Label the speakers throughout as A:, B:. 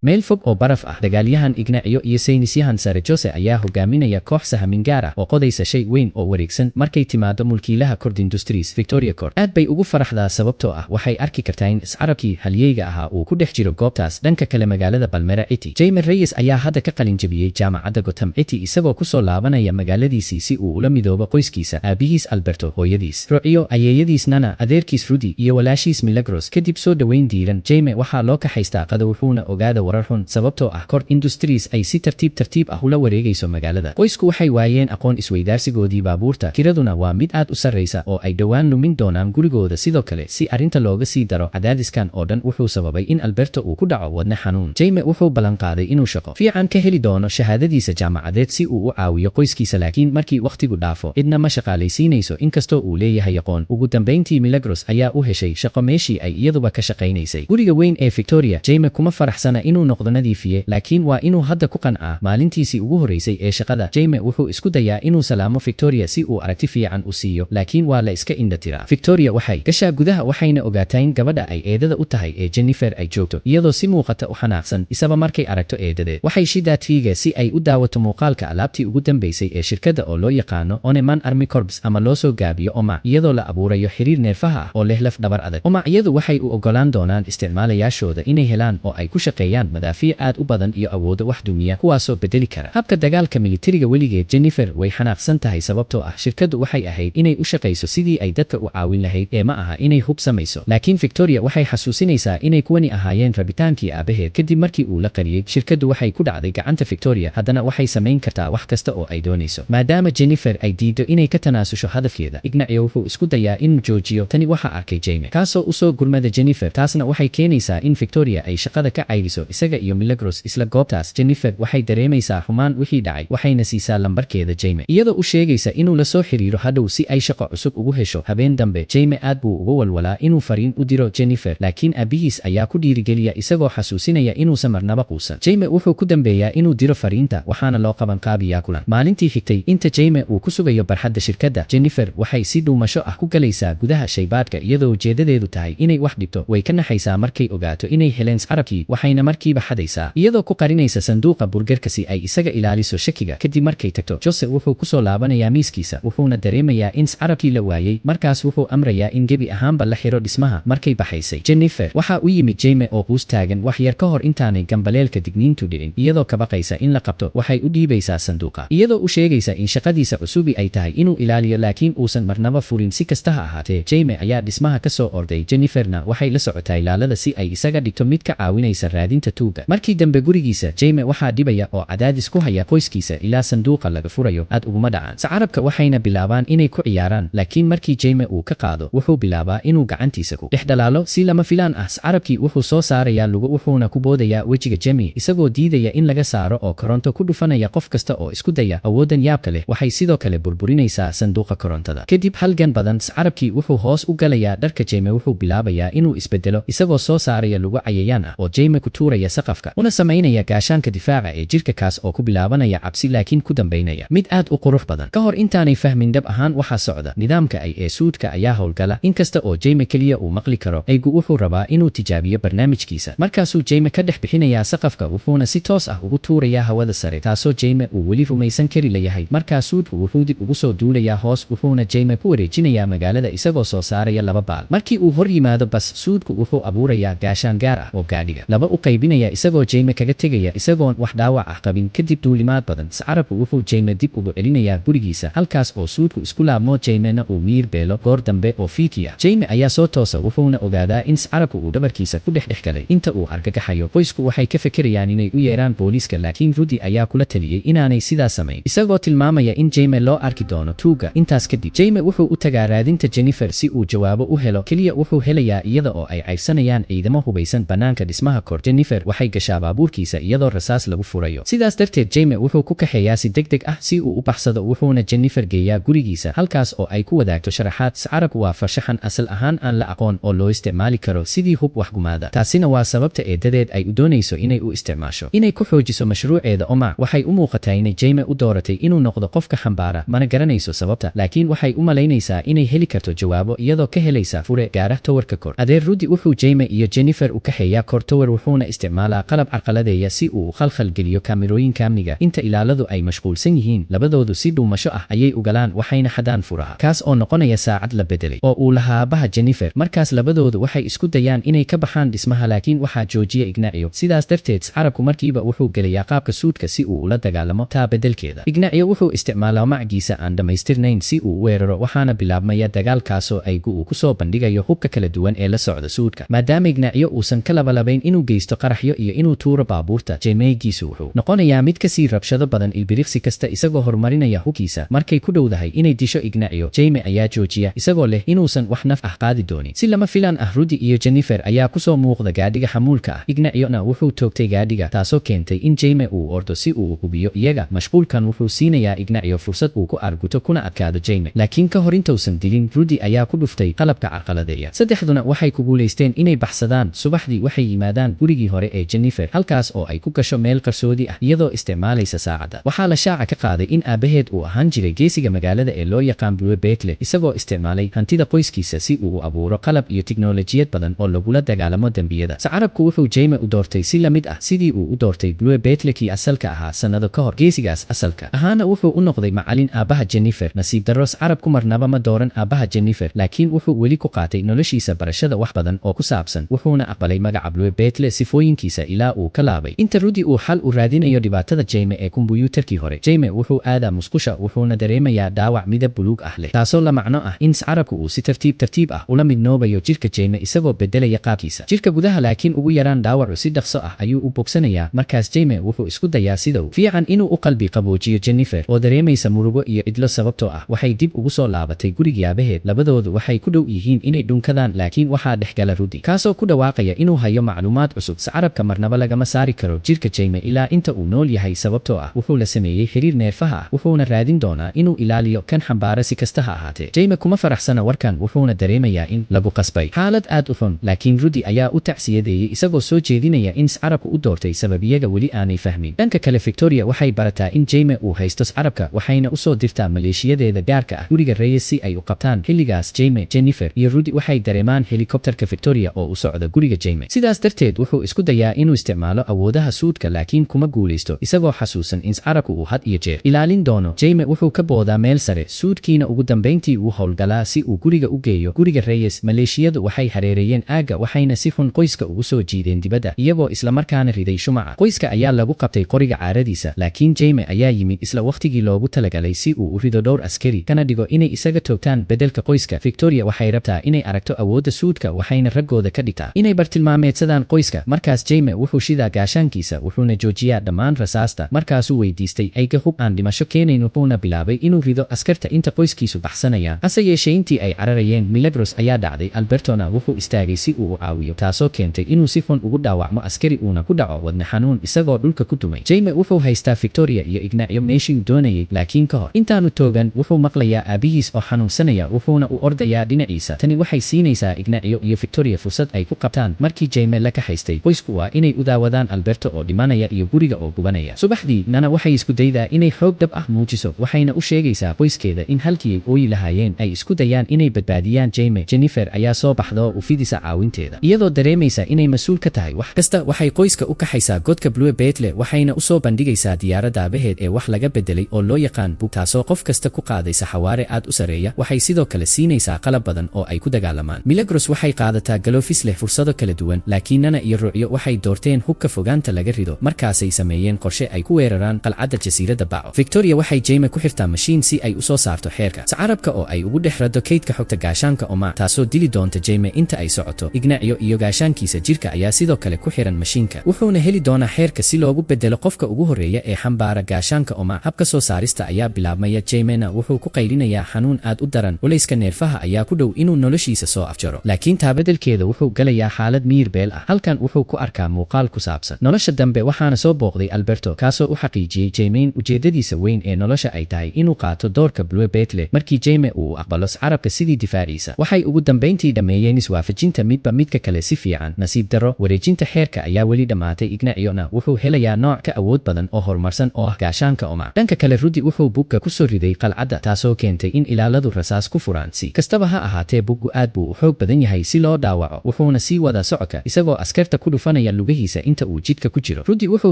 A: meel fog oo baraf ah. Dagaalyahan Ignacio iyo saynisyahan sare Jose ayaa hogaaminaya koox sahamin gaar ah oo qodaysa shay weyn oo wareegsan markay timaado mulkiilaha Cord Industries Victoria Cord. Aad bay ugu faraxdaa sababtoo ah waxay arki kartaa in iscarabkii halyeyga ahaa uu ku dhex jiro goobtaas. Dhanka kale magaalada Palmera City, Jaime Reyes ayaa hadda ka qalin jabiyey jaamacadda Gotham City isagoo ku soo laabanaya magaaladiisii si uu ula midoobo qoyskiisa, aabihiis Alberto, hooyadiis Rocio, ayeeyadiis Nana, adeerkiis Rudy iyo walaashiis Milagros. Kadib soo dhaweyn diiran, Jaime waxaa loo kaxaystaa qada wuxuuna ogaada warar xun sababtoo ah Cord Industries ay si tartiib ah ula wareegayso magaalada. Qoysku waxay waayeen aqoon isweydaarsigoodii baabuurta, kiraduna waa mid aad u sarreysa oo ay dhowaan lumin doonaan gurigooda. Sidoo kale si arrinta looga sii daro cadaadiskan oo dhan wuxuu sababay in Alberto uu ku dhaco wadne xanuun. Jaime wuxuu ballan qaaday inuu shaqo fiican ka heli doono shahaadadiisa jaamacadeed si uu u caawiyo qoyskiisa, laakiin markii waqtigu dhaafo cidna ma shaqaalaysiinayso inkastoo uu leeyahay aqoon. Ugu dambeyntii Milagros ayaa u heshay shaqo meeshii ay iyaduba ka shaqaynaysay, guriga weyn ee Victoria. Jaime kuma faraxsana inuu noqdo nadiifiye, laakiin waa inuu hadda ku qancaa. Maalintiisii ugu horeysay ee shaqada, Jaime wuxuu isku dayaa inuu salaamo Victoria si uu aragti fiican u siiyo, laakiin waa la iska indha tiraa. Victoria waxay gashaa gudaha waxayna ogaataa in gabadha ay eedada u tahay ee Jennifer ay joogto, iyadoo si muuqata u xanaaqsan. Isaba markay aragto eedadeed, waxay shidaa TV-ga si ay u daawato muuqaalka alaabtii ugu dambeysay ee shirkadda oo loo yaqaano Oneman Army Corps ama loo soo gaabiyo OMA, iyadoo la abuurayo xiriir neerfaha ah oo leh laf dhabar adag. OMA-yadu waxay u ogolaan doonaan isticmaalayaashooda inay helaan oo ay ku shaqeeyaan madaafiic aad u badan iyo awoodo wax dumiya kuwaasoo bedeli kara habka dagaalka militariga weligeed. Jennifer way xanaaqsan tahay sababtoo ah shirkaddu waxay ahayd inay u shaqayso sidii ay dadka u caawin lahayd ee ma aha inay hub samayso. Laakiin Victoria waxay xasuusinaysaa inay kuwani ahaayeen rabitaankii aabaheed. Kadib markii uu la qariyey, shirkaddu waxay ku dhacday gacanta Victoria, haddana waxay samayn kartaa wax kasta oo ay doonayso maadaama Jennifer ay diido inay ka tanaasusho hadafkeeda. Ignacio wuxuu isku dayaa inuu joojiyo tani. Waxaa arkay Jaime kaasoo u soo gurmada Jennifer, taasna waxay keenaysaa in Victoria ay shaqada ka cayriso isaga iyo Milagros isla goobtaas. Jennifer waxay dareemaysaa xumaan wixii dhacay, waxayna siisaa lambarkeeda Jaime iyadoo u sheegaysa inuu la soo xiriiro hadhow si ay shaqo cusub ugu hesho. Habeen dambe, Jaime aad buu uga walwalaa inuu fariin u diro Jennifer, laakiin aabihiis ayaa ku dhiirigeliya isagoo xasuusinaya inuusan marnaba quusan. Jaime wuxuu ku dambeeyaa inuu diro fariinta, waxaana loo qaban qaabiyaa kulan. Maalintii xigtay, inta Jaime uu ku sugayo barxadda shirkadda, Jennifer waxay si dhuumasho ah ku galaysaa gudaha shaybaadhka iyadoo ujeedadeedu tahay inay wax dhibto. Way ka naxaysaa markay ogaato inay heleen carabkii, waxayna markiiba xadaysaa iyadoo ku qarinaysa sanduuqa burgerka si ay isaga ilaaliso shakiga. Kadib markay tagto, Jose wuxuu ku soo laabanayaa miiskiisa, wuxuuna dareemayaa in carabkii la waayey. Markaas wuxuu amrayaa in gebi ahaanba la xiro dhismaha. Markay baxaysay, Jennifer waxaa u yimid Jaime oo quus taagan wax yar ka hor intaanay gambaleelka digniintu dhicin. Iyadoo ka baqaysa in la qabto, waxay u dhiibaysaa sanduuqa iyadoo u sheegaysa in shaqadiisa cusubi ay tahay inuu ilaaliyo, laakiin uusan marnaba furin. Si kasta ha ahaatee, Jaime ayaa dhismaha ka soo orday. Jenniferna waxay la socotaa ilaalada si ay isaga dhigto mid ka caawinaysa raadinta tuuga. Markii dambe gurigiisa, Jaime waxaa dhibaya oo cadaadis ku haya qoyskiisa ilaa sanduuqa laga furayo. Aad uguma dhacaan sacarabka, waxayna bilaabaan inay ku ciyaaraan, laakiin markii Jaime uu ka qaado, wuxuu bilaabaa inuu gacantiisa ku dhex dhalaalo si lama filaan ah. Sacarabkii wuxuu soo saarayaa lugo, wuxuuna ku boodayaa wejiga Jaime isagoo diidaya in laga saaro oo koronto ku dhufanaya qof kasta oo isku daya. Awoodan yaabka leh waxay sidoo kale burburinaysaa sanduuqa korontada. Kadib halgan badan, sacarabkii wuxuu hoos u galayaa dharka Jaime, wuxuu bilaabayaa inuu isbedelo isagoo soo saaraya lugo cayayaan ah oo Jaime ku tuuraya saqafka, una samaynaya gaashaanka difaaca ee jirka kaas oo ku bilaabanaya cabsi laakiin ku dambeynaya mid aad u qurux badan. Ka hor intaanay fahmin dhab ahaan waxa socda, nidaamka ay ee suudka ayaa howlgala. Inkasta oo Jaime keliya uu maqli karo, aygu wuxuu rabaa inuu tijaabiyo barnaamijkiisa. Markaasuu Jaime ka dhex bixinayaa saqafka, wuxuuna si toos ah ugu tuurayaa hawada sare, taasoo Jaime uu weli rumaysan kari layahay. Markaa suudku wuxuu dib ugu soo duulayaa hoos, wuxuuna Jaime ku wareejinayaa magaalada isagoo soo saaraya laba baal. Markii uu hor yimaado bas, suudku wuxuu abuurayaa gaashaan gaar ah oo gaadhiga laba u qaybinaya isagoo Jaime kaga tegaya isagoon wax dhaawac ah qabin. Kadib duulimaad badan, sacarabku wuxuu Jaime dib ugu celinayaa gurigiisa, halkaas oo suudku isku laabmo. Jaimena uu miir beelo goor dambe oo fiidkii ah. Jaime ayaa soo toosa, wuxuuna ogaadaa in sacarabku uu dhabarkiisa ku dhex galay. Inta uu argagaxayo, qoysku waxay ka fekerayaan inay u yeeraan booliiska, laakiin Rudy ayaa kula taliyey inaanay sidaas samayn, isagoo tilmaamaya in Jaime loo arki doono tuuga. Intaas kadib, Jaime wuxuu u tagaa raadinta Jennifer si uu jawaabo u helo. Keliya wuxuu helayaa iyada oo ay cayrsanayaan ciidamo hubaysan banaanka dhismaha Cord. Jennifer waxay gashaa baabuurkiisa iyadoo rasaas lagu furayo. Sidaas darteed, Jaime wuxuu ku kaxeeyaa si degdeg ah si uu u baxsado, wuxuuna Jennifer geeyaa gurigiisa, halkaas oo ay ku wadaagto sharaxaad. Sacarabku waa farshaxan asal ahaan aan la aqoon oo loo isticmaali karo sidii hub wax gumaada. Taasina waa sababta eedadeed ay u doonayso inay u isticmaasho inay ku xoojiso mashruuceeda OMA. Waxay u muuqataa inay Jaime u dooratay inuu noqdo qofka xambaara, mana garanayso sababta, laakiin waxay u malaynaysaa inay heli karto jawaabo iyadoo ka helaysa fure gaara towerka Cord. Adeer Rudy wuxuu Jaime iyo Jennifer u kaxeeyaa Cord Tower, wuxuuna isticmaalaa qalab carqaladeeya si uu u khalkhal geliyo kaamirooyinka amniga. Inta ilaaladu ay mashquulsan yihiin, labadoodu si dhuumasho ah ayay u galaan waxayna xadaan furaha, kaas oo noqonaya saacad la bedelay oo uu lahaa aabaha Jennifer. Markaas labadoodu waxay isku dayaan inay ka baxaan dhismaha, laakiin waxaa joojiya Ignacio. Sidaas darteed carabku markiiba wuxuu gelayaa qaabka suudka si uu ula dagaalamo. taa bedelkeeda, Ignacio wuxuu isticmaalaa macgiisa aan dhammaystirnayn si uu u weeraro, waxaana bilaabmaya dagaalkaasoo ay uu ku soo bandhigayo hubka kala duwan ee la socda suudka. maadaama Ignacio uusan ka labalabayn inuu geysto qaraxyo iyo inuu tuuro baabuurta, Jaimeygiisu wuxuu noqonayaa mid kasii rabshado badan ilbiriqsi kasta isagoo horumarinaya hubkiisa. markay ku dhowdahay inay disho Ignacio, Jaime ayaa joojiya isagoo leh inuusan wax naf ah qaadi doonin. si lama filaan ah, Rudy iyo Jennifer ayaa kusoo muuqda gaadhiga xamuulka ah. Ignaciona wuxuu toogtay gaadhiga, taasoo keentay in Jaime uu ordo si uu u hubiyo iyaga. mashquulkan wuxuu siinayaa Ignacio fursad uu ku arguto kuna adkaado Jaime, laakiin ka hor intausan dilin, Rudy ayaa ku dhuftay qalabka carqaladeeya. saddexduna waxay ku guulaysteen inay baxsadaan. subaxdii waxay yimaadaan gurigii hore ee Jennifer, halkaas oo ay ku gasho meel qarsoodi ah iyadoo isticmaalaysa saacadda. waxaa la shaaca ka qaaday in aabaheed uu ahaan jiray geesiga magaalada ee loo yaqaan Blue Beetle, isagoo isticmaalay hantida qoyskiisa si uu u abuuro qalab iyo tiknoolajiyad badan oo lagula dagaalamo dembiyada. carabku wuxuu Jaime u doortay si la mid ah sidii uu u doortay Blue Beetle-kii asalka ahaa sannado ka hor. geesigaas asalka ahaana wuxuu u noqday macallin aabaha Jennifer. nasiib darros, carabku marnaba ma dooran aabaha Jennifer, laakiin wuxuu weli ku qaatay noloshiisa barashada wax badan oo ku saabsan, wuxuuna aqbalay magaca Blue Beetle sifooyinkiisa ilaa uu ka laabay. inta Rudy uu xal u raadinayo dhibaatada Jaime ee kumbuyuutarkii hore, Jaime wuxuu aadaa musqusha, wuxuuna dareemayaa dhaawac midab buluug ah leh, taasoo la macno ah in carabku uu si tartiib ah ula midnoobayo jirka Jaime isagoo bedelaya qaabkiisa jirka gudaha. laakiin ugu yaraan dhaawacu si dhaqso ah ayuu u bogsanayaa. markaas Jaime wuxuu isku dayaa sida uu fiican inuu u qalbi qaboojiyo Jennifer oo dareemaysa murugo iyo cidlo sababtoo ah waxay dib ugu soo laabatay gurigii aabaheed. labadoodu waxay ku dhow yihiin inay dhunkadaan, laakiin waxaa dhexgala Rudy, kaasoo ku dhawaaqaya inuu hayo macluumaad cusub. carabka marnaba lagama saari karo jirka Jaime ilaa inta uu nool yahay, sababtoo ah wuxuu la sameeyey xiriir neerfaha ah, wuxuuna raadin doonaa inuu ilaaliyo kan xambaara si kasta ha ahaatee. Jaime kuma faraxsana warkan, wuxuuna dareemayaa in lagu qasbay xaalad aad u xun, laakiin Rudy ayaa u tacsiyadeeyey isagoo soo jeedinaya in carabku u doortay sababiyaga weli aanay fahmin. dhanka kale, Victoria waxay barataa in Jaime uu haysto carabka, waxayna u soo dirtaa maleeshiyadeeda gaarka ah guriga Reyes si ay u qabtaan. xilligaas Jaime, Jennifer iyo Rudy waxay dareemaan helikobtarka Victoria oo u socda guriga Jaime. sidaas darteed wuxuu isku dayaa inuu isticmaalo awoodaha suudka, laakiin kuma guulaysto, isagoo xasuusan in carabku uu had iyo jeer ilaalin doono. Jaime wuxuu ka boodaa meel sare, suudkiina ugu dambayntii uu howlgalaa si uu guriga u geeyo guriga Reyes. maleeshiyadu waxay hareereeyeen aagga, waxayna si xun qoyska ugu soo jiideen dibadda, iyagoo isla markaana riday shumaca. qoyska ayaa lagu qabtay qoriga caaradiisa, laakiin Jaime ayaa yimid isla waqtigii loogu talagalay si uu u rido dhowr askari kana dhigo inay isaga toogtaan bedelka qoyska. Victoria waxay rabtaa inay aragto awoodda suudka, waxayna raggooda ka dhigtaa inay bartilmaameedsadaan qoyska. markaas Jaime wuxuu shidaa gaashaankiisa, wuxuuna joojiyaa dhammaan rasaasta. markaasuu weydiistay ayga hub aan dhimasho keenayn, wuxuuna bilaabay inuu rido askarta inta qoyskiisu baxsanayaan. hase yeeshee intii ay cararayeen, Milagros ayaa dhacday. Albertona wuxuu istaagay si uu u caawiyo, taasoo keentay inuu si xun ugu dhaawacmo askari uuna ku dhaco wadne xanuun isagoo dhulka ku dumay. Jaime wuxuu haystaa Victoria iyo Ignacio meeshii doonayay, laakiin ka hor intaanu toogan wuxuu maqlayaa aabihiis oo xanuunsanaya, wuxuuna u ordayaa dhinaciisa. tani waxay siinaysaa Ignacio iyo Victoria fursad ay ku qabtaan. markii Jaime la ka haystay, qoysku waa inay u daawadaan Alberto oo dhimanaya iyo guriga oo gubanaya. subaxdii, Nana waxay isku daydaa inay xoog dhab ah muujiso, waxayna u sheegaysaa qoyskeeda in halkii ay ooyi lahaayeen ay isku dayaan inay badbaadiyaan Jaime. Jennifer ayaa soo baxda oo u fidisa caawinteeda, iyadoo dareemaysa inay mas'uul ka tahay wax kasta. waxay qoyska u kaxaysaa godka Blue Beetle, waxayna u soo bandhigaysaa diyaaradda aabaheed ee wax laga bedelay oo loo yaqaan Bug, taasoo qof kasta ku qaadaysa xawaare aad u sareeya. waxay sidoo kale siinaysaa qalab badan oo ay ku dagaalamaan. Milagros waxay qaadataa galoofis leh fursado kala duwan, laakiin Nana iyo Rucyo waxay doorteen hubka fogaanta laga rido. markaasay sameeyeen qorshe ay ku weeraraan qalcadda jasiiradda Baco. Victoria waxay Jaime ku xirtaa mashiin si ay u soo saarto xeerka carabka oo ay ugu dhex rado kaydka xogta gaashaanka Oma, taasoo dili doonta Jaime inta ay socoto. Ignacio iyo gaashaankiisa jirka ayaa sidoo kale ku xiran mashiinka, wuxuuna heli doonaa xeerka si loogu bedelo qofka ugu horreeya ee xambaara gaashaanka Oma. habka soo saarista ayaa bilaabmaya. Jaimena wuxuu ku qaylinayaa xanuun aad u daran, culayska neerfaha ayaa ku dhow inuu noloshiisa soo afjaro, laakiin taa bedelkeeda wuxuu galayaa xaalad miyir beel ah. halkan wuxuu ku arkaa muuqaal ku saabsan nolosha dambe, waxaana soo booqday Alberto, kaasoo u xaqiijiyey Jaime ujeedadiisa weyn ee nolosha ay tahay inuu qaato doorka Blue Beetle. markii Jaime uu aqbalo carabka sidii difaaciisa, waxay ugu dambayntii dhammeeyeen iswaafajinta midba midka kale si fiican. nasiib darro, wareejinta xeerka ayaa weli dhammaatay. Ignaciona wuxuu helayaa nooc ka awood badan oo horumarsan oo ah gaashaanka Oma. dhanka kale, Rudy wuxuu bugga ku soo riday qalcadda, taasoo keentay in ilaaladu rasaas ku furaan. si kastaba ha ahaatee, buggu aad buu u xoog badan yahay si loo dhaawaco, wuxuuna sii wada socodka isagoo askarta ku dhufanaya qabanaya lugihiisa inta uu jidka ku jiro. Rudy wuxuu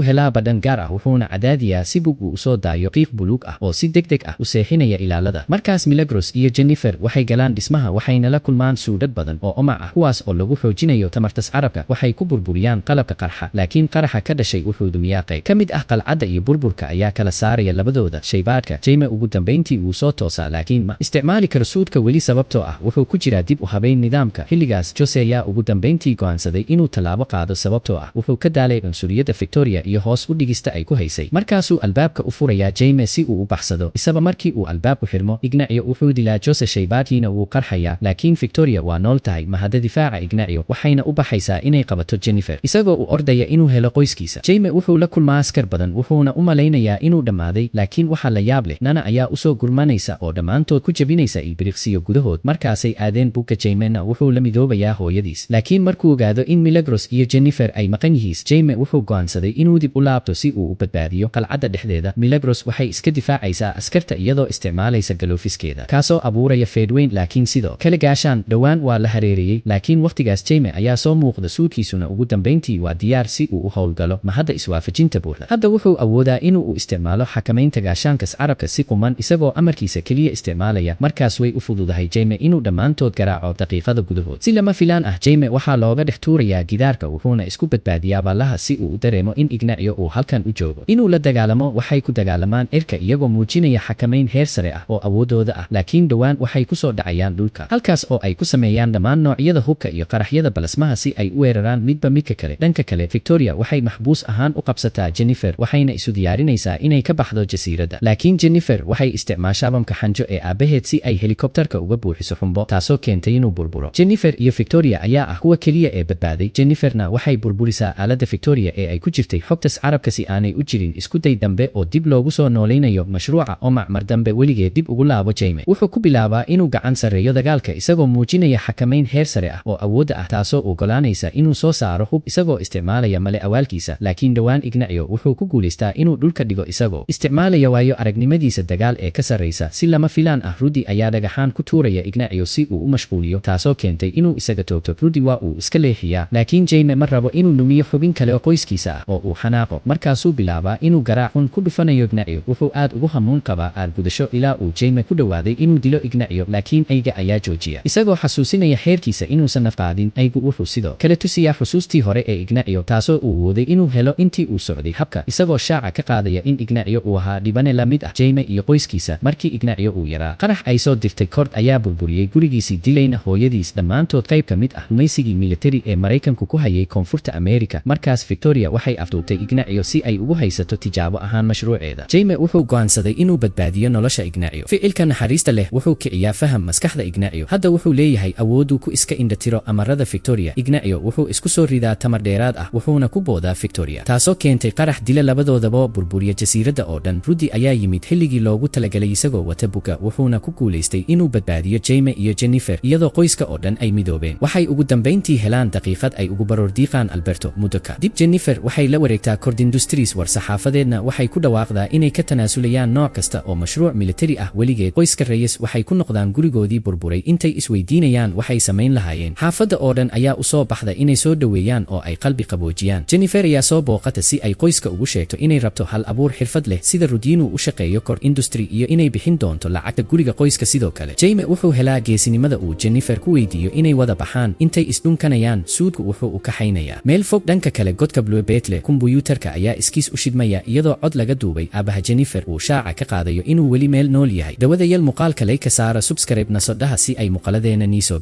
A: helaa badhan gaar ah wuxuuna cadaadiyaa si bug uu usoo daayo qiiq buluug ah oo si degdeg ah u seexinaya ilaalada. Markaas Milagros iyo Jennifer waxay galaan dhismaha waxayna la kulmaan suudhadh badan oo omac ah kuwaas oo lagu xoojinayo tamartas carabka. Waxay ku burburiyaan qalabka qarxa, laakiin qaraxa ka dhashay wuxuu dumiyaa qayb ka mid ah qalcadda iyo burburka ayaa kala saaraya labadooda. Shaybaadhka Jaime ugu dambeyntii wuu soo toosaa laakiin ma isticmaali karo suudhka weli sababtoo ah wuxuu ku jiraa dib u habayn nidaamka. Xilligaas Jose ayaa ugu dambeyntii go'aansaday inuu tallaabo qaado sababtoo ah wuxuu ka daalay cunsuriyadda Victoria iyo hoos u dhigista ay ku haysay. Markaasuu albaabka u furayaa Jaime si uu u baxsado. Isaba markii uu albaabku xirmo, Ignacio wuxuu dilaa Jose. Shaybaadhkiina wuu qarxayaa, laakiin Victoria waa nool tahay. Mahadda difaaca Ignacio waxayna u baxaysaa inay qabato Jennifer isagoo u ordaya inuu helo qoyskiisa. Jaime wuxuu la kulmaa askar badan wuxuuna u malaynayaa inuu dhammaaday, laakiin waxaa la yaab leh Nana ayaa usoo gurmanaysa oo dhammaantood ku jabinaysa ilbiriqsiyo gudahood. Markaasay aadeen buugga. Jaimena wuxuu la midoobayaa hooyadiis, laakiin markuu ogaado in Milagros iyo Jennifer ay maqan yihiin, Jaime wuxuu go'aansaday inuu dib u laabto si uu u badbaadiyo qalcadda dhexdeeda. Milagros waxay iska difaacaysaa askarta iyadoo isticmaalaysa galoofiskeeda kaasoo abuuraya feedweyn, laakiin sidoo kale gaashaan. Dhowaan waa la hareereyey, laakiin waqtigaas Jaime ayaa soo muuqda suudkiisuna ugu dambeyntii waa diyaar si uu u howlgalo. Mahadda iswaafajinta buuxda. Hadda wuxuu awoodaa inuu isticmaalo xakamaynta gaashaankas carabka si quman isagoo amarkiisa keliya isticmaalaya. Markaas way u fududahay Jaime inuu dhammaantood garaaco daqiiqada gudahood. Si lama filaan ah Jaime waxaa looga dhex tuurayaa gidaarka wuxuuna isku badbaadiyaa ballaha si uu u dareemo in Ignacio uu halkan u joogo. Inuu la dagaalamo waxay ku dagaalamaan cirka iyagoo muujinaya xakamayn heer sare ah oo awoodooda ah, laakiin dhowaan waxay ku soo dhacayaan dhulka halkaas oo ay ku sameeyaan dhammaan noocyada hubka iyo qaraxyada balasmaha si ay u weeraraan midba midka kale. Dhanka kale Victoria waxay maxbuus ahaan u qabsataa Jennifer waxayna isu diyaarinaysaa inay ka baxdo jasiiradda, laakiin Jennifer waxay isticmaashaa bamka xanjo ee aabaheed si ay helikobtarka uga buuxiso xumbo taasoo keentay inuu burburo. Jennifer iyo Victoria ayaa ah kuwa keliya ee badbaaday. Jenniferna waxay burburisaa aaladda Victoria ee ay ku jirtay xogtas carabka si aanay u jirin isku day dambe oo dib loogu soo nooleynayo mashruuca omac. Mar dambe weligeed dib ugu laabo Jaime wuxuu ku bilaabaa inuu gacan sarreeyo dagaalka isagoo muujinaya xakamayn heer sare ah oo awoodda ah taasoo ogolaanaysa inuu soo saaro hub isagoo isticmaalaya male awaalkiisa. Laakiin dhowaan Ignacio wuxuu ku guulaystaa inuu dhulka dhigo isagoo isticmaalaya waayo aragnimadiisa dagaal ee ka sarreysa. Si lama filaan ah Rudy ayaa dhagaxaan ku tuuraya Ignacio si uu u mashquuliyo taasoo keentay inuu isaga toogto. Rudy waa uu iska leexiyaa, laakiin Jaime ma rabo inuu lumiyo xubin kale oo qoyskiisa ah oo uu xanaaqo. Markaasuu bilaabaa inuu garaacun ku dhufanayo Ignacio. Wuxuu aad ugu hamuun qabaa aargudasho ilaa uu Jaime ku dhowaaday inuu dilo Ignacio, laakiin ayga ayaa joojiya isagoo xasuusinaya xeerkiisa inuusan nafqaadin. Aygu wuxuu sidoo kale tusiyaa xusuustii hore ee Ignacio taasoo uu wooday inuu helo intii uu socday habka, isagoo shaaca ka qaadaya in Ignacio uu ahaa dhibane la mid ah Jaime iyo qoyskiisa. Markii Ignacio uu yaraa, qarax ay soo dirtay kord ayaa burburiyey gurigiisii dilayna hooyadiis, dhammaantood qayb ka mid ah gumaysigii militari ee Maraykanku ku hayay koonfurta Ameerika. Markaas Victoria waxay afduubtay Ignacio si ay ugu haysato tijaabo ahaan mashruuceeda. Jaime wuxuu go'aansaday inuu badbaadiyo nolosha Ignacio. Ficilka naxariista leh wuxuu kiciyaa faham maskaxda Ignacio. Hadda wuxuu leeyahay awooduu ku iska indhatiro amarada Victoria. Ignacio wuxuu isku soo ridaa tamar dheeraad ah wuxuuna ku boodaa Victoria taasoo keentay qarax dila labadoodaba burburiya jasiiradda oo dhan. Rudy ayaa yimid xilligii loogu talagalay isagoo wata buka wuxuuna ku guulaystay inuu badbaadiyo Jaime iyo Jennifer iyadoo qoyska oo dhan ay midoobeen. Waxay ugu dambeyntii helaan daqiiqad ay ugu baroordiiqaan Alberto muddo ka dib. Jennifer waxay la wareegtaa Cord Industries war-saxaafadeedna waxay ku dhawaaqdaa inay ka tanaasulayaan nooc kasta oo mashruuc militari ah weligeed. Qoyska Reyes waxay ku noqdaan gurigoodii burburay intay isweydiinayaan waxay samayn lahaayeen. Xaafadda oo dhan ayaa u soo baxda inay soo dhoweeyaan oo ay qalbi qaboojiyaan. Jennifer ayaa soo booqata si ay qoyska ugu sheegto inay rabto hal abuur xirfad leh sida Rudy inuu u shaqeeyo Cord Industry iyo inay bixin doonto lacagta guriga qoyska. Sidoo kale Jaime wuxuu helaa geesinimada uu Jennifer ku weydiiyo inay wada baxaan. Intay isdhunkanayaan suudku wuxuu u kaxaynayaa meel fog. Dhanka kale godka Blue Beetle kumbuyuutarka ayaa iskiis u shidmaya iyadoo cod laga duubay aabaha Jennifer uu shaaca ka qaadayo inuu weli meel nool yahay. Dawadayal muuqaalka like saara subscribe na sodhaha si ay muuqaaladeena niisoo